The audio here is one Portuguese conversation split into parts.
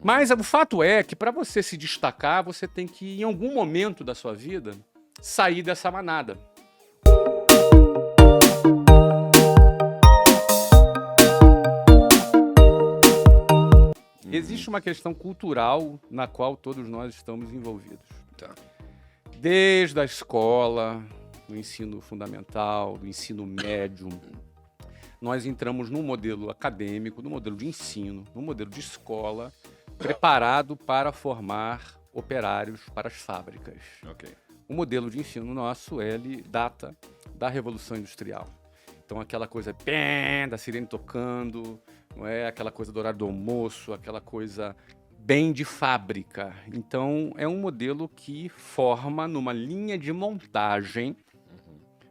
Mas o fato é que para você se destacar, você tem que, em algum momento da sua vida, sair dessa manada. Existe uma questão cultural na qual todos nós estamos envolvidos. Tá. Desde a escola, do ensino fundamental, do ensino médio, nós entramos num modelo acadêmico, num modelo de ensino, num modelo de escola, preparado para formar operários para as fábricas. Ok. O modelo de ensino nosso, ele data da Revolução Industrial. Então, aquela coisa da sirene tocando, não é? Aquela coisa do horário do almoço, aquela coisa bem de fábrica. Então, é um modelo que forma numa linha de montagem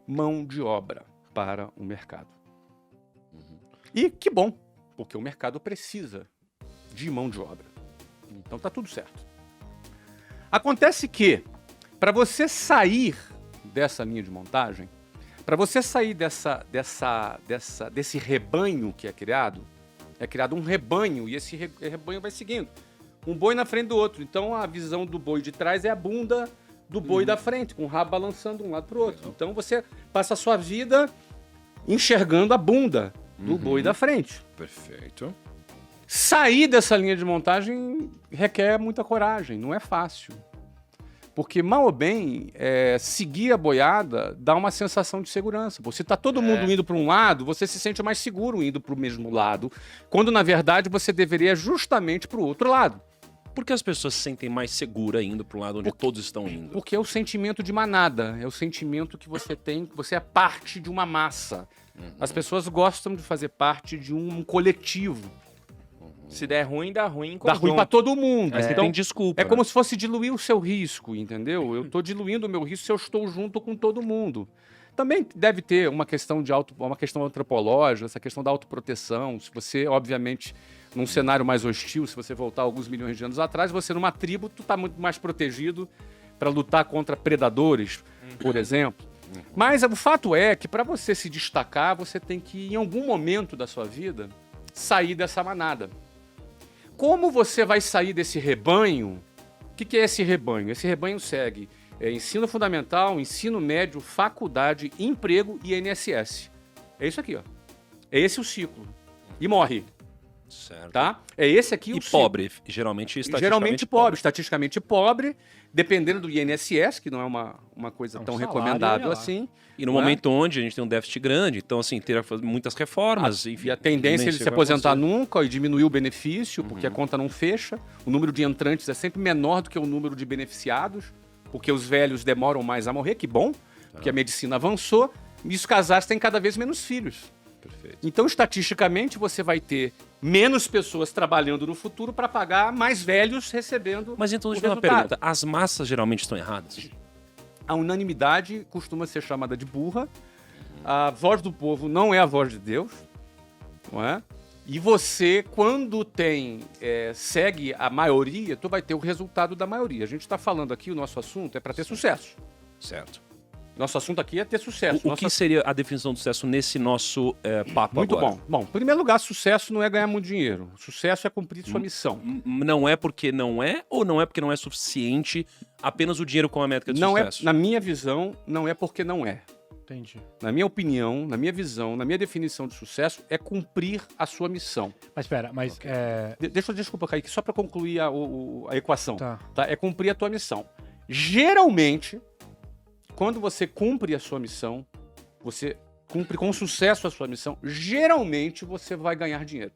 mão de obra para o mercado. E que bom, porque o mercado precisa de mão de obra. Então, tá tudo certo. Acontece que, para você sair dessa linha de montagem, para você sair desse rebanho que é criado um rebanho, e esse rebanho vai seguindo. Um boi na frente do outro. Então, a visão do boi de trás é a bunda do boi da frente, com o rabo balançando de um lado para o outro. Então, você passa a sua vida enxergando a bunda do boi da frente. Perfeito. Sair dessa linha de montagem requer muita coragem, não é fácil. Porque, mal ou bem, seguir a boiada dá uma sensação de segurança. Você está todo mundo indo para um lado, você se sente mais seguro indo para o mesmo lado, quando, na verdade, você deveria justamente para o outro lado. Por que as pessoas se sentem mais seguras indo para o lado onde todos estão indo? Porque é o sentimento de manada, é o sentimento que você tem, que você é parte de uma massa. As pessoas gostam de fazer parte de um coletivo. Se der ruim, dá ruim. Dá ruim para todo mundo. Aí você tem desculpa. É como se fosse diluir o seu risco, entendeu? Eu estou diluindo o meu risco se eu estou junto com todo mundo. Também deve ter uma questão uma questão antropológica, essa questão da autoproteção. Se você, obviamente, num cenário mais hostil, se você voltar alguns milhões de anos atrás, você numa tribo, tu está muito mais protegido para lutar contra predadores, por exemplo. Mas o fato é que para você se destacar, você tem que, em algum momento da sua vida, sair dessa manada. Como você vai sair desse rebanho? O que é esse rebanho? Esse rebanho segue ensino fundamental, ensino médio, faculdade, emprego e INSS. É isso aqui, ó. É esse o ciclo. E morre. Certo. Tá? É esse aqui o ciclo. Pobre, geralmente estatisticamente pobre, dependendo do INSS, que não é uma coisa tão recomendável assim. E no momento onde a gente tem um déficit grande, então assim, ter muitas reformas. E a tendência é ele se aposentar nunca e diminuir o benefício, porque a conta não fecha. O número de entrantes é sempre menor do que o número de beneficiados, porque os velhos demoram mais a morrer, que bom, porque a medicina avançou, e os casais têm cada vez menos filhos. Perfeito. Então, estatisticamente, você vai ter menos pessoas trabalhando no futuro para pagar mais velhos recebendo. Mas então, deixa o eu fazer uma resultado. pergunta. As massas geralmente estão erradas? A unanimidade costuma ser chamada de burra. A voz do povo não é a voz de Deus, não é? E você, quando segue a maioria, tu vai ter o resultado da maioria. A gente está falando aqui, o nosso assunto é para ter sucesso. Certo. Nosso assunto aqui é ter sucesso. O que seria a definição do sucesso nesse nosso papo Muito agora? bom. Bom, em primeiro lugar, sucesso não é ganhar muito dinheiro. Sucesso é cumprir sua missão. Não é porque não é, ou não é porque não é suficiente apenas o dinheiro como a métrica de sucesso? Na minha visão, não é porque não é. Entendi. Na minha opinião, na minha visão, na minha definição de sucesso, é cumprir a sua missão. Mas espera, Desculpa, Kaique, só para concluir a equação. Tá. É cumprir a tua missão. Geralmente, quando você cumpre a sua missão, você cumpre com sucesso a sua missão, geralmente você vai ganhar dinheiro.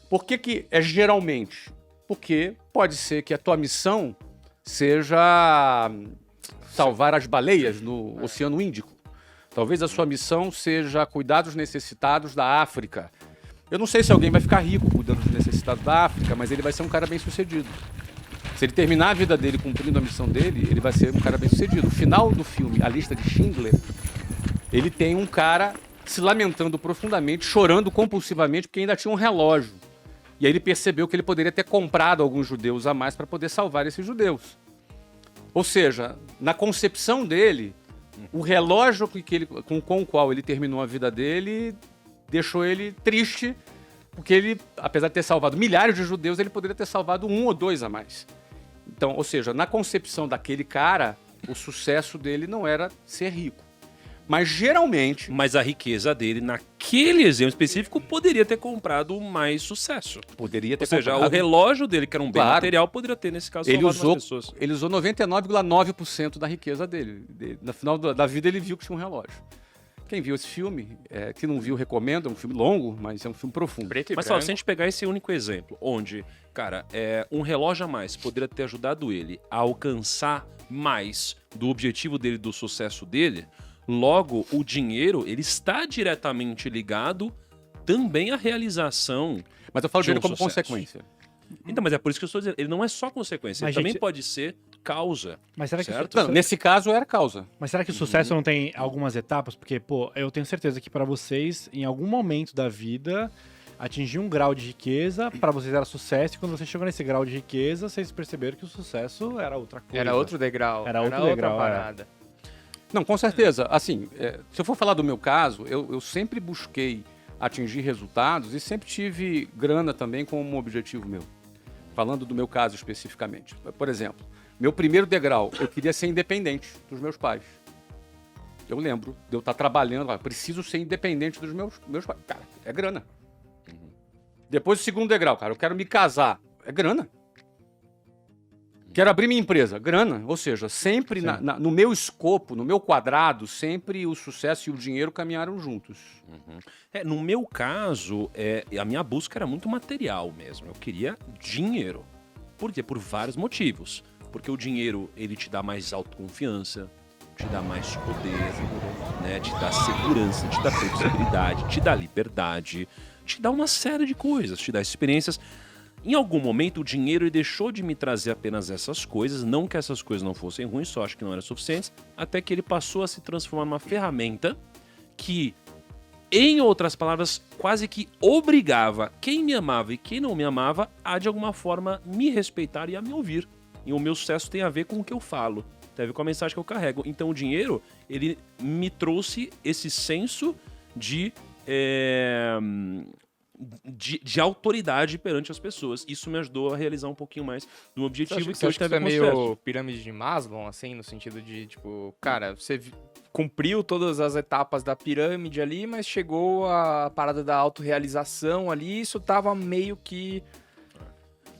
Por que é geralmente? Porque pode ser que a tua missão seja salvar as baleias no Oceano Índico. Talvez a sua missão seja cuidar dos necessitados da África. Eu não sei se alguém vai ficar rico cuidando dos necessitados da África, mas ele vai ser um cara bem sucedido. Se ele terminar a vida dele cumprindo a missão dele, ele vai ser um cara bem sucedido. No final do filme, A Lista de Schindler, ele tem um cara se lamentando profundamente, chorando compulsivamente, porque ainda tinha um relógio. E aí ele percebeu que ele poderia ter comprado alguns judeus a mais para poder salvar esses judeus. Ou seja, na concepção dele, o relógio com o qual ele terminou a vida dele deixou ele triste, porque ele, apesar de ter salvado milhares de judeus, ele poderia ter salvado 1 ou 2 a mais. Então, ou seja, na concepção daquele cara, o sucesso dele não era ser rico. Mas geralmente... Mas a riqueza dele, naquele exemplo específico, poderia ter comprado mais sucesso. Poderia ter Ou seja, comprado. o relógio dele, que era um bem Claro. material, poderia ter, nesse caso, Ele salvado usou, mais pessoas. ele usou 99,9% da riqueza dele. No final da vida, ele viu que tinha um relógio. Quem viu esse filme, que não viu, recomendo. É um filme longo, mas é um filme profundo. Preto e Mas, branco. se a gente pegar esse único exemplo, onde, cara, um relógio a mais poderia ter ajudado ele a alcançar mais do objetivo dele, do sucesso dele, logo, o dinheiro, ele está diretamente ligado também à realização. Mas eu falo de dele um como sucesso. consequência. Então, mas é por isso que eu estou dizendo, ele não é só consequência, Mas, ele também gente, pode ser causa. Mas será que Certo? Não, nesse caso, era causa. Mas será que o sucesso não tem algumas etapas? Porque, pô, eu tenho certeza que pra vocês, em algum momento da vida, atingir um grau de riqueza, pra vocês era sucesso, e quando você chegou nesse grau de riqueza, vocês perceberam que o sucesso era outra coisa. Era outro degrau. Era outro outra degrau, parada. Não, com certeza. Assim, se eu for falar do meu caso, eu sempre busquei atingir resultados e sempre tive grana também como um objetivo meu. Falando do meu caso especificamente. Por exemplo, meu primeiro degrau, eu queria ser independente dos meus pais. Eu lembro de eu estar trabalhando, preciso ser independente dos meus pais. Cara, é grana. Depois o segundo degrau, cara, eu quero me casar. É grana. Quero abrir minha empresa. Grana. Ou seja, sempre no meu escopo, no meu quadrado, sempre o sucesso e o dinheiro caminharam juntos. No meu caso, a minha busca era muito material mesmo. Eu queria dinheiro. Por quê? Por vários motivos. Porque o dinheiro, ele te dá mais autoconfiança, te dá mais poder, né? Te dá segurança, te dá flexibilidade, te dá liberdade, te dá uma série de coisas, te dá experiências. Em algum momento, o dinheiro ele deixou de me trazer apenas essas coisas, não que essas coisas não fossem ruins, só acho que não eram suficientes, até que ele passou a se transformar numa ferramenta que, em outras palavras, quase que obrigava quem me amava e quem não me amava a, de alguma forma, me respeitar e a me ouvir. E o meu sucesso tem a ver com o que eu falo, tem a ver com a mensagem que eu carrego. Então o dinheiro, ele me trouxe esse senso de autoridade perante as pessoas. Isso me ajudou a realizar um pouquinho mais do objetivo Você acha que teve isso é com sucesso. meio pirâmide de Maslow, assim, no sentido de, tipo, cara, você cumpriu todas as etapas da pirâmide ali, mas chegou a parada da autorrealização ali, isso tava meio que...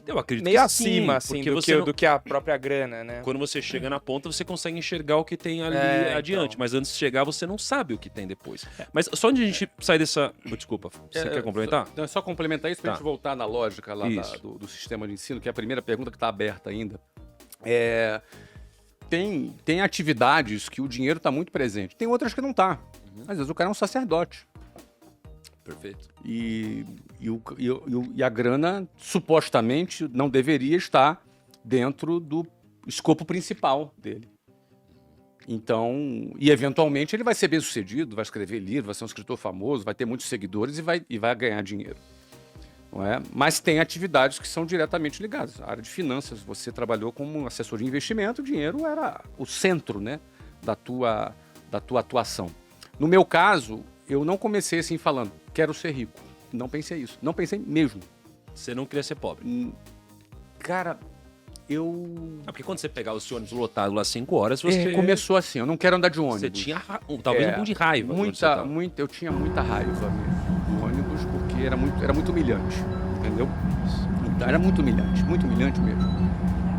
Eu acredito meio que acima, sim, assim, porque do que a própria grana, né? quando você chega na ponta, você consegue enxergar o que tem ali adiante. então. Mas antes de chegar, você não sabe o que tem depois. Mas só onde a gente sai dessa... Desculpa, você quer complementar? Só complementar isso para a Tá. gente voltar na lógica lá Isso. do sistema de ensino, que é a primeira pergunta que está aberta ainda. Tem atividades que o dinheiro está muito presente. Tem outras que não está. Às vezes o cara é um sacerdote. Perfeito. E a grana, supostamente, não deveria estar dentro do escopo principal dele. Então, e eventualmente ele vai ser bem sucedido, vai escrever livro, vai ser um escritor famoso, vai ter muitos seguidores e vai ganhar dinheiro. Não é? Mas tem atividades que são diretamente ligadas. A área de finanças, você trabalhou como assessor de investimento, o dinheiro era o centro, né, da tua atuação. No meu caso, eu não comecei assim falando, quero ser rico. Não pensei isso. Não pensei mesmo. Você não queria ser pobre. Cara, eu... Porque quando você pegar o seu ônibus lotado lá 5 horas, você... começou assim, eu não quero andar de ônibus. Você tinha talvez um pouco de raiva. onde você tava. Eu tinha muita raiva mesmo do ônibus, porque era muito humilhante, entendeu? Então, era muito humilhante mesmo.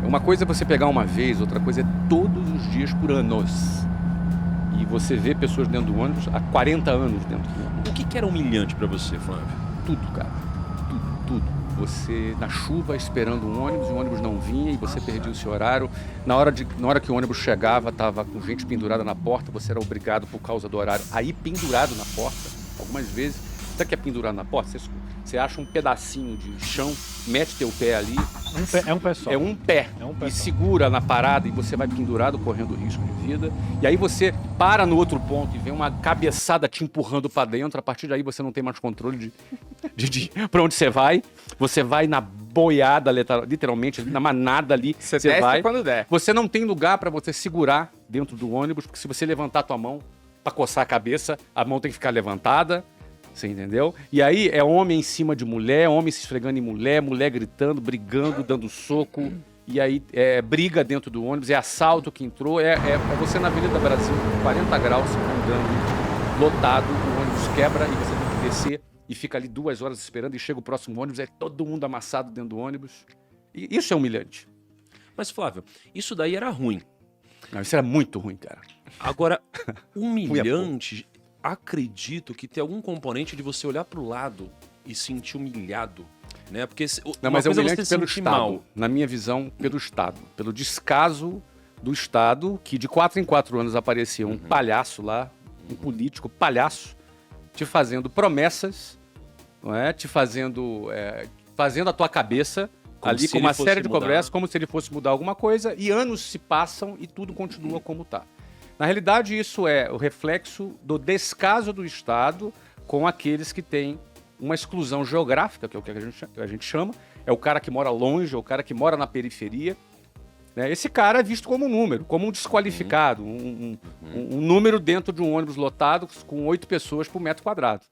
Uma coisa é você pegar uma vez, outra coisa é todos os dias por anos. E você vê pessoas dentro do ônibus há 40 anos dentro do ônibus. O que era humilhante pra você, Flávio? Tudo, cara. Tudo. Você na chuva esperando um ônibus, e o ônibus não vinha e você perdia o seu horário. Na hora que o ônibus chegava, tava com gente pendurada na porta, você era obrigado por causa do horário a ir pendurado na porta. Algumas vezes, sabe o que é pendurado na porta? Você acha um pedacinho de chão, mete teu pé ali. É um pé só. É um pé. E segura na parada e você vai pendurado, correndo risco de vida. E aí você para no outro ponto e vem uma cabeçada te empurrando para dentro. A partir daí você não tem mais controle de para onde você vai. Você vai na boiada, literalmente, na manada ali. Você Você desce vai. quando der. Você não tem lugar para você segurar dentro do ônibus, porque se você levantar a tua mão para coçar a cabeça, a mão tem que ficar levantada. Você entendeu? E aí é homem em cima de mulher, homem se esfregando em mulher, mulher gritando, brigando, dando soco. E aí é briga dentro do ônibus, é assalto que entrou. É você na Avenida Brasil, 40 graus, andando, lotado, o ônibus quebra e você tem que descer e fica ali 2 horas esperando e chega o próximo ônibus, é todo mundo amassado dentro do ônibus. E isso é humilhante. Mas, Flávio, isso daí era ruim. Não, isso era muito ruim, cara. Agora, humilhante, acredito que tem algum componente de você olhar pro lado e sentir humilhado, né? Porque Não, mas é humilhante pelo Estado. Na minha visão, pelo Estado. Pelo descaso do Estado, que de 4 em 4 anos aparecia um palhaço lá, um político palhaço, te fazendo promessas, não é? Te fazendo a tua cabeça ali com uma série de cobranças, como se ele fosse mudar alguma coisa, e anos se passam e tudo continua como está. Na realidade, isso é o reflexo do descaso do Estado com aqueles que têm uma exclusão geográfica, que é o que a gente chama, é o cara que mora longe, é o cara que mora na periferia. Né? Esse cara é visto como um número, como um desqualificado, um número dentro de um ônibus lotado com 8 pessoas por metro quadrado.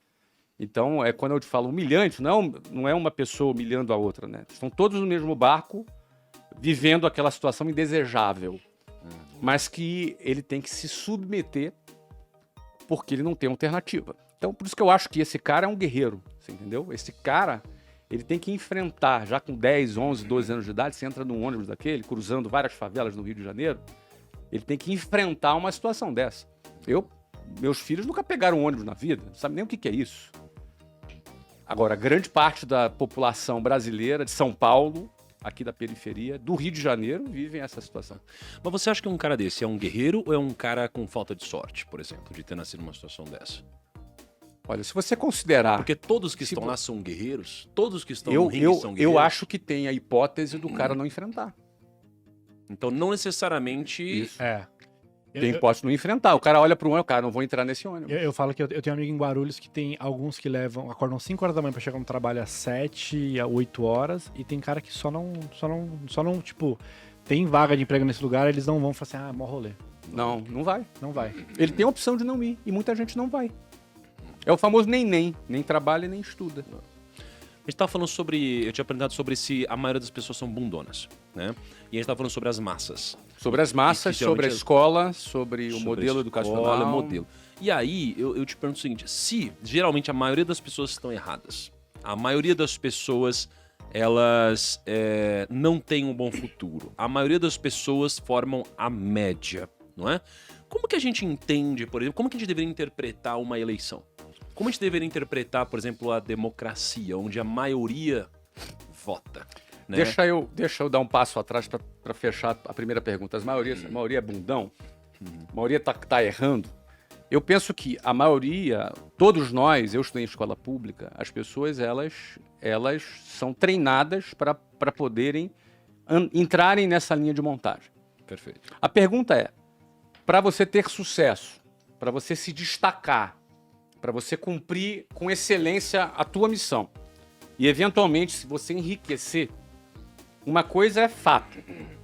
Então, quando eu te falo humilhante, não é uma pessoa humilhando a outra. Né? Estão todos no mesmo barco, vivendo aquela situação indesejável. Mas que ele tem que se submeter porque ele não tem alternativa. Então, por isso que eu acho que esse cara é um guerreiro, você entendeu? Esse cara, ele tem que enfrentar, já com 10, 11, 12 anos de idade, você entra num ônibus daquele, cruzando várias favelas no Rio de Janeiro, ele tem que enfrentar uma situação dessa. Meus filhos nunca pegaram um ônibus na vida, não sabem nem o que é isso. Agora, grande parte da população brasileira, de São Paulo, aqui da periferia, do Rio de Janeiro, vivem essa situação. Mas você acha que um cara desse é um guerreiro ou é um cara com falta de sorte, por exemplo, de ter nascido numa situação dessa? Olha, se você considerar... Porque todos que estão lá são guerreiros, todos que estão no ringue são guerreiros. Eu acho que tem a hipótese do cara não enfrentar. Então, não necessariamente... Isso. Tem hipótese de não enfrentar. O cara olha para o ônibus, cara, não vou entrar nesse ônibus. Eu falo que eu tenho um amigo em Guarulhos que tem alguns que acordam 5 horas da manhã pra chegar no trabalho às 7, a 8 horas, e tem cara que só não, tipo, tem vaga de emprego nesse lugar, eles não vão falar assim, mó rolê. Não vai. Não vai. Ele tem a opção de não ir, e muita gente não vai. É o famoso nem trabalha nem estuda. A gente tava falando sobre, eu tinha perguntado sobre se a maioria das pessoas são bundonas, né? E a gente tava falando sobre as massas. Sobre as massas, sobre a escola, sobre o modelo educacional. Modelo. E aí, eu te pergunto o seguinte, se geralmente a maioria das pessoas estão erradas, a maioria das pessoas, elas não têm um bom futuro, a maioria das pessoas formam a média, não é? Como que a gente entende, por exemplo, como que a gente deveria interpretar uma eleição? Como a gente deveria interpretar, por exemplo, a democracia, onde a maioria vota? Né? Deixa eu dar um passo atrás para fechar a primeira pergunta. A maioria é bundão? A maioria tá errando? Eu penso que a maioria, todos nós, eu estudei em escola pública, as pessoas elas são treinadas para poderem entrarem nessa linha de montagem. Perfeito. A pergunta é, para você ter sucesso, para você se destacar, para você cumprir com excelência a tua missão e, eventualmente, se você enriquecer, uma coisa é fato.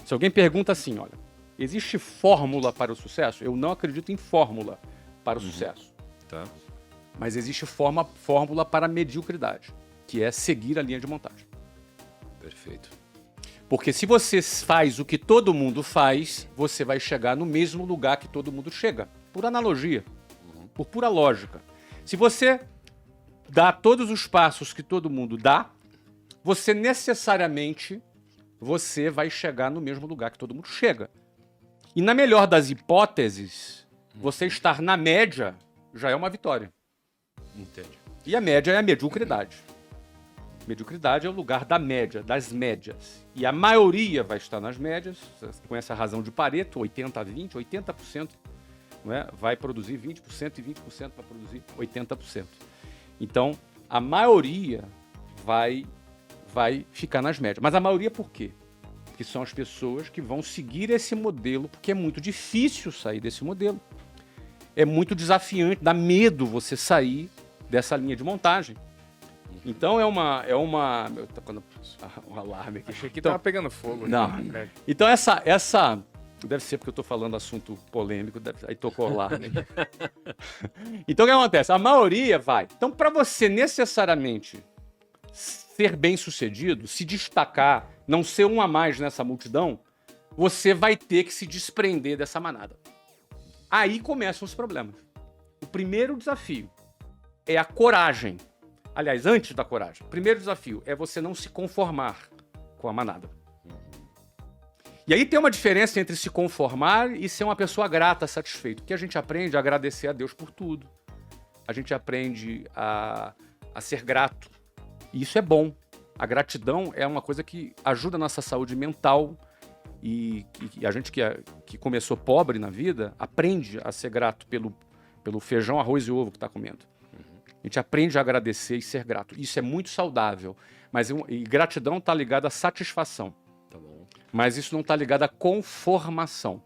Se alguém pergunta assim, olha, existe fórmula para o sucesso? Eu não acredito em fórmula para o sucesso. Tá. Mas existe fórmula para a mediocridade, que é seguir a linha de montagem. Perfeito. Porque se você faz o que todo mundo faz, você vai chegar no mesmo lugar que todo mundo chega. Por analogia, por pura lógica. Se você dá todos os passos que todo mundo dá, você necessariamente vai chegar no mesmo lugar que todo mundo chega. E na melhor das hipóteses, você estar na média já é uma vitória. Entende. E a média é a mediocridade. Mediocridade é o lugar da média, das médias. E a maioria vai estar nas médias, com essa razão de Pareto, 80-20, 80%. Não é? Vai produzir 20% e 20% vai produzir 80%. Então, a maioria vai ficar nas médias. Mas a maioria por quê? Porque são as pessoas que vão seguir esse modelo, porque é muito difícil sair desse modelo. É muito desafiante, dá medo você sair dessa linha de montagem. Então um alarme aqui. Achei que então, tava pegando fogo. Não. Aqui. Então essa Deve ser porque eu tô falando assunto polêmico, aí tocou lá. Né? Então o que acontece? A maioria vai. Então, para você necessariamente ser bem-sucedido, se destacar, não ser um a mais nessa multidão, você vai ter que se desprender dessa manada. Aí começam os problemas. O primeiro desafio é a coragem. Aliás, antes da coragem, o primeiro desafio é você não se conformar com a manada. E aí tem uma diferença entre se conformar e ser uma pessoa grata, satisfeita. Porque a gente aprende a agradecer a Deus por tudo. A gente aprende a ser grato. E isso é bom. A gratidão é uma coisa que ajuda a nossa saúde mental. E a gente que começou pobre na vida aprende a ser grato pelo feijão, arroz e ovo que está comendo. A gente aprende a agradecer e ser grato. Isso é muito saudável. E gratidão está ligada à satisfação. Tá bom. Mas isso não está ligado à conformação.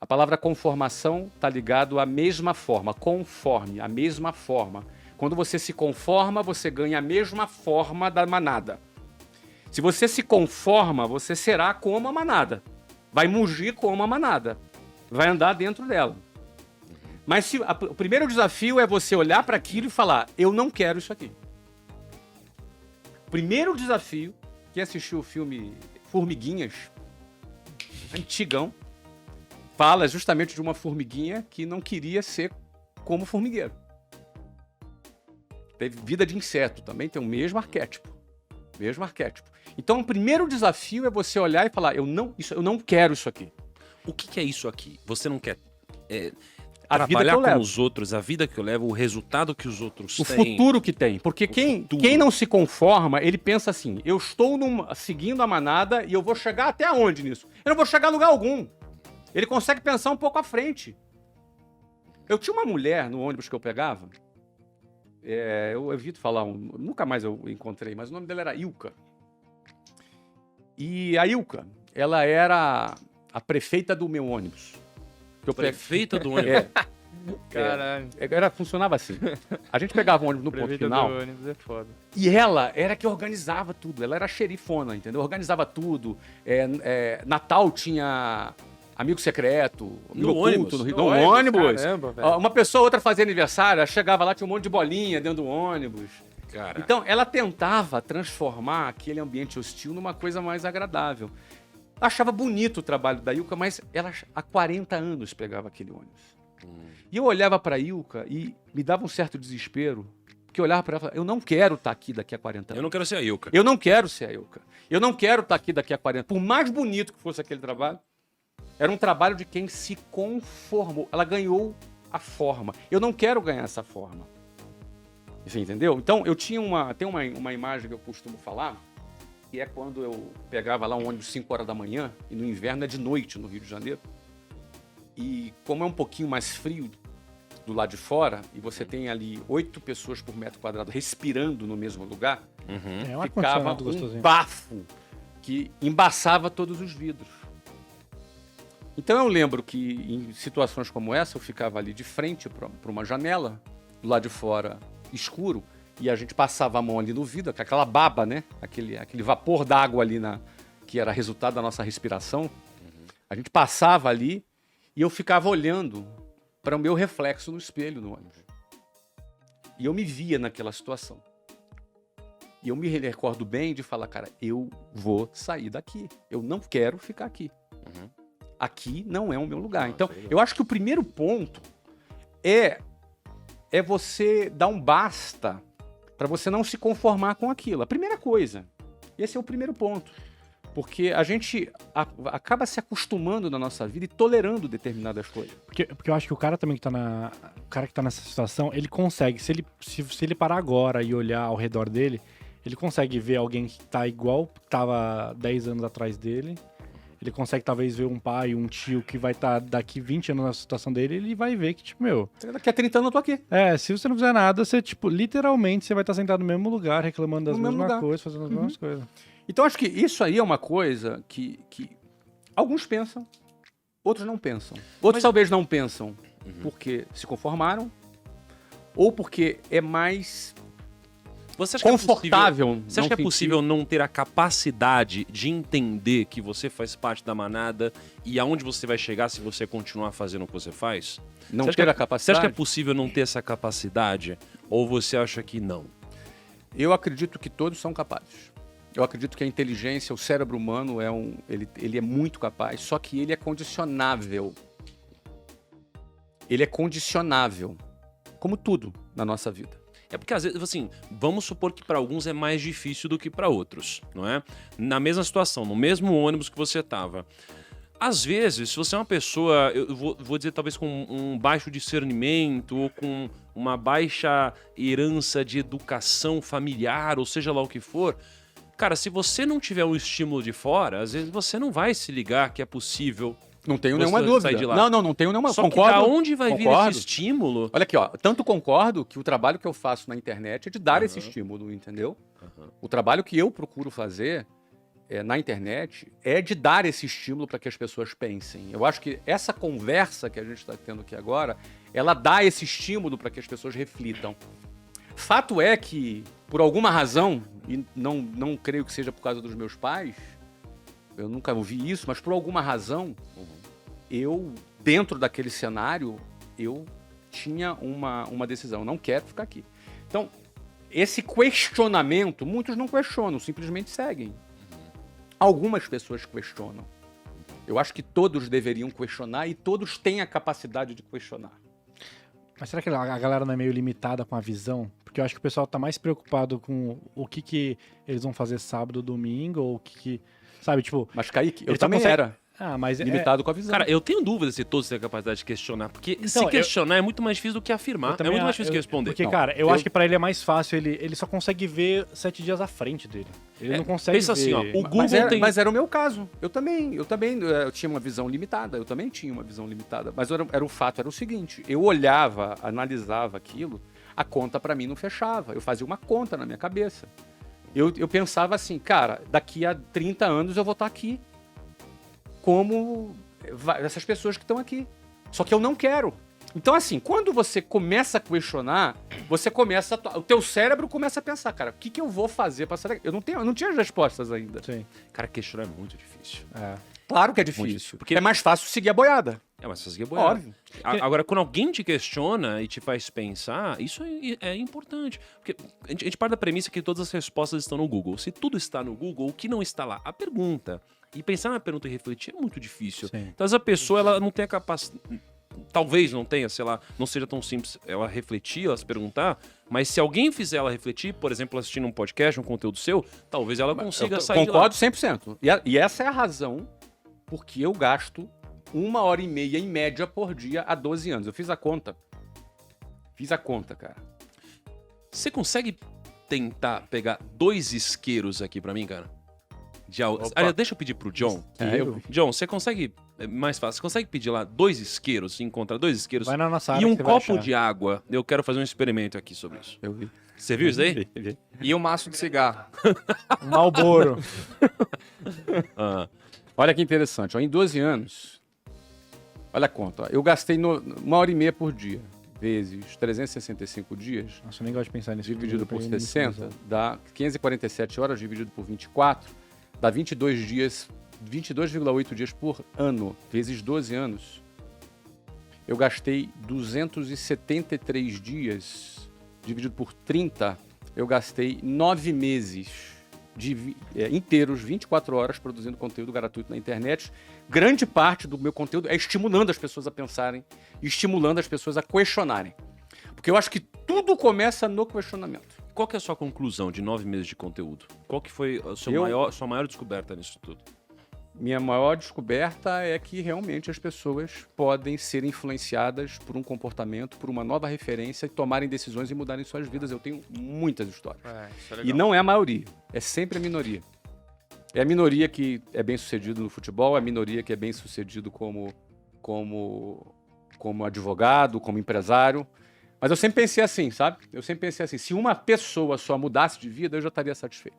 A palavra conformação está ligado à mesma forma. Conforme, a mesma forma. Quando você se conforma, você ganha a mesma forma da manada. Se você se conforma, você será como a manada. Vai mugir como a manada. Vai andar dentro dela. Mas o primeiro desafio é você olhar para aquilo e falar, eu não quero isso aqui. O primeiro desafio, quem assistiu o filme Formiguinhas, antigão, fala justamente de uma formiguinha que não queria ser como formigueiro. Teve vida de inseto, também tem o mesmo arquétipo. Mesmo arquétipo. Então, o primeiro desafio é você olhar e falar, eu não quero isso aqui. O que é isso aqui? Você não quer A vida que trabalhar eu com levo. os outros, a vida que eu levo, o resultado que os outros O têm. futuro que tem. Porque quem não se conforma, ele pensa assim, eu estou seguindo a manada e eu vou chegar até onde nisso? Eu não vou chegar a lugar algum. Ele consegue pensar um pouco à frente. Eu tinha uma mulher no ônibus que eu pegava, eu evito falar, nunca mais eu encontrei, mas o nome dela era Ilka. E a Ilka, ela era a prefeita do meu ônibus. Prefeita do ônibus. Caralho. Funcionava assim. A gente pegava um ônibus no ponto Prefeita final. do ônibus é foda. E ela era que organizava tudo. Ela era a xerifona, entendeu? Organizava tudo. Natal tinha amigo secreto, amigo ônibus? oculto no ônibus. Caramba, velho. Uma pessoa ou outra fazia aniversário, ela chegava lá, tinha um monte de bolinha dentro do ônibus. Cara, Então, ela tentava transformar aquele ambiente hostil numa coisa mais agradável. Achava bonito o trabalho da Ilka, mas ela há 40 anos pegava aquele ônibus. E eu olhava para a Ilka e me dava um certo desespero, porque eu olhava para ela e falava, eu não quero estar aqui daqui a 40 anos. eu não quero ser a Ilka. Eu não quero ser a Ilka. Eu não quero estar aqui daqui a 40 anos. Por mais bonito que fosse aquele trabalho, era um trabalho de quem se conformou. Ela ganhou a forma. Eu não quero ganhar essa forma. Você entendeu? Então, tem uma imagem que eu costumo falar, que é quando eu pegava lá um ônibus 5 horas da manhã, e no inverno é de noite no Rio de Janeiro. E como é um pouquinho mais frio do lado de fora, e você tem ali 8 pessoas por metro quadrado respirando no mesmo lugar, Uhum. É um ficava ar-condicionado um gostosinho. bafo que embaçava todos os vidros. Então eu lembro que em situações como essa, eu ficava ali de frente para uma janela, do lado de fora escuro, e a gente passava a mão ali no vidro, com aquela baba, né? Aquele vapor d'água ali que era resultado da nossa respiração. A gente passava ali e eu ficava olhando para o meu reflexo no espelho no ônibus. E eu me via naquela situação. E eu me recordo bem de falar, cara, eu vou sair daqui. Eu não quero ficar aqui. Uhum. Aqui não é o meu lugar. Nossa, Então, legal. eu acho que o primeiro ponto é você dar um basta para você não se conformar com aquilo. A primeira coisa. Esse é o primeiro ponto. Porque a gente acaba se acostumando na nossa vida e tolerando determinadas coisas. Porque eu acho que o cara também o cara que tá nessa situação, ele consegue, se ele parar agora e olhar ao redor dele, ele consegue ver alguém que tá igual que tava 10 anos atrás dele. Ele consegue talvez ver um pai, um tio que vai estar daqui 20 anos na situação dele, ele vai ver que, tipo, Daqui a 30 anos eu tô aqui. se você não fizer nada, você, tipo, literalmente, você vai estar sentado no mesmo lugar, reclamando das No mesmo mesmas lugar. coisas, fazendo as mesmas coisas. Então, acho que isso aí é uma coisa que alguns pensam, outros não pensam. Outros talvez não pensam porque se conformaram ou porque é mais Você acha que confortável. Você acha que é possível não ter a capacidade de entender que você faz parte da manada e aonde você vai chegar se você continuar fazendo o que você faz? Não Você acha ter que a Você capacidade? acha que é possível não ter essa capacidade? Ou você acha que não? Eu acredito que todos são capazes. Eu acredito que a inteligência, o cérebro humano, ele é muito capaz, só que ele é condicionável. Ele é condicionável, como tudo na nossa vida. É porque, às vezes, assim, vamos supor que para alguns é mais difícil do que para outros, não é? Na mesma situação, no mesmo ônibus que você estava. Às vezes, se você é uma pessoa, eu vou dizer talvez com um baixo discernimento ou com uma baixa herança de educação familiar, ou seja lá o que for, cara, se você não tiver um estímulo de fora, às vezes você não vai se ligar que é possível. Não tenho Você nenhuma sair dúvida. de lá. Não tenho nenhuma. Só Concordo. que da onde vai vir Concordo. esse estímulo? Olha aqui, ó. Tanto concordo que o trabalho que eu faço na internet é de dar esse estímulo, entendeu? O trabalho que eu procuro fazer na internet é de dar esse estímulo para que as pessoas pensem. Eu acho que essa conversa que a gente está tendo aqui agora, ela dá esse estímulo para que as pessoas reflitam. Fato é que, por alguma razão, e não creio que seja por causa dos meus pais, eu nunca ouvi isso, mas por alguma razão, eu, dentro daquele cenário, eu tinha uma decisão. Não quero ficar aqui. Então, esse questionamento, muitos não questionam, simplesmente seguem. Algumas pessoas questionam. Eu acho que todos deveriam questionar e todos têm a capacidade de questionar. Mas será que a galera não é meio limitada com a visão? Porque eu acho que o pessoal tá mais preocupado com o que eles vão fazer sábado, domingo, ou o que... Sabe, tipo... Mas, Kaique, eu Ele só também consegue- era Ah, mas limitado com a visão. Cara, eu tenho dúvidas se todos têm a capacidade de questionar, porque se Então, questionar é muito mais difícil do que afirmar. É muito mais difícil que responder. Porque, Não, cara, eu eu- acho que pra ele é mais fácil, ele só consegue ver 7 dias à frente dele. Ele não consegue pensa ver... assim, ó, o Google Mas era o meu caso. Eu tinha uma visão limitada. Eu também tinha uma visão limitada. Mas era o fato, era o seguinte. Eu olhava, analisava aquilo, a conta pra mim não fechava. Eu fazia uma conta na minha cabeça. Eu pensava assim, cara, daqui a 30 anos eu vou estar aqui. Como essas pessoas que estão aqui. Só que eu não quero. Então, assim, quando você começa a questionar, o teu cérebro começa a pensar, cara, o que eu vou fazer para sair daqui? Eu não tinha as respostas ainda. Sim. Cara, questionar é muito difícil. É. Claro que é Muito difícil. difícil. Porque é mais fácil seguir a boiada. É, mas você boiar. Óbvio. Agora, quando alguém te questiona e te faz pensar, isso é importante. Porque a gente parte da premissa que todas as respostas estão no Google. Se tudo está no Google, o que não está lá? A pergunta. E pensar na pergunta e refletir é muito difícil. Sim. Então, essa pessoa, ela não tem a capacidade... Talvez não tenha, sei lá, não seja tão simples ela refletir, ela se perguntar, mas se alguém fizer ela refletir, por exemplo, assistindo um podcast, um conteúdo seu, talvez ela consiga sair Concordo de lá. 100%. E essa é a razão porque eu gasto 1h30 em média por dia há 12 anos. Eu fiz a conta. Cara. Você consegue tentar pegar 2 isqueiros aqui pra mim, cara? Aliás, deixa eu pedir pro John. John, você consegue... É mais fácil. Você consegue pedir lá 2 isqueiros, encontrar 2 isqueiros Vai na nossa e área um que você vai copo achar. de água? Eu quero fazer um experimento aqui sobre isso. Eu vi. Você viu isso daí? E o maço de cigarro. Marlboro. Ah, Olha que interessante. Ó, em 12 anos, olha a conta. Ó, eu gastei 1h30 por dia, vezes 365 dias, Nossa, eu nem gosto de pensar nisso. dividido por Muito 60, pesado. dá 547 horas, dividido por 24, dá 22 dias, 22,8 dias por ano, vezes 12 anos. Eu gastei 273 dias, dividido por 30, eu gastei 9 meses inteiros, 24 horas, produzindo conteúdo gratuito na internet. Grande parte do meu conteúdo é estimulando as pessoas a pensarem, estimulando as pessoas a questionarem. Porque eu acho que tudo começa no questionamento. qual que é a sua conclusão de 9 meses de conteúdo? Qual que foi a sua maior descoberta nisso tudo? Minha maior descoberta é que realmente as pessoas podem ser influenciadas por um comportamento, por uma nova referência e tomarem decisões e mudarem suas vidas. Eu tenho muitas histórias. Isso é E não é a maioria, é sempre a minoria. É a minoria que é bem sucedido no futebol, é a minoria que é bem sucedido como advogado, como empresário. Mas eu sempre pensei assim, sabe? Eu sempre pensei assim, se uma pessoa só mudasse de vida, eu já estaria satisfeito.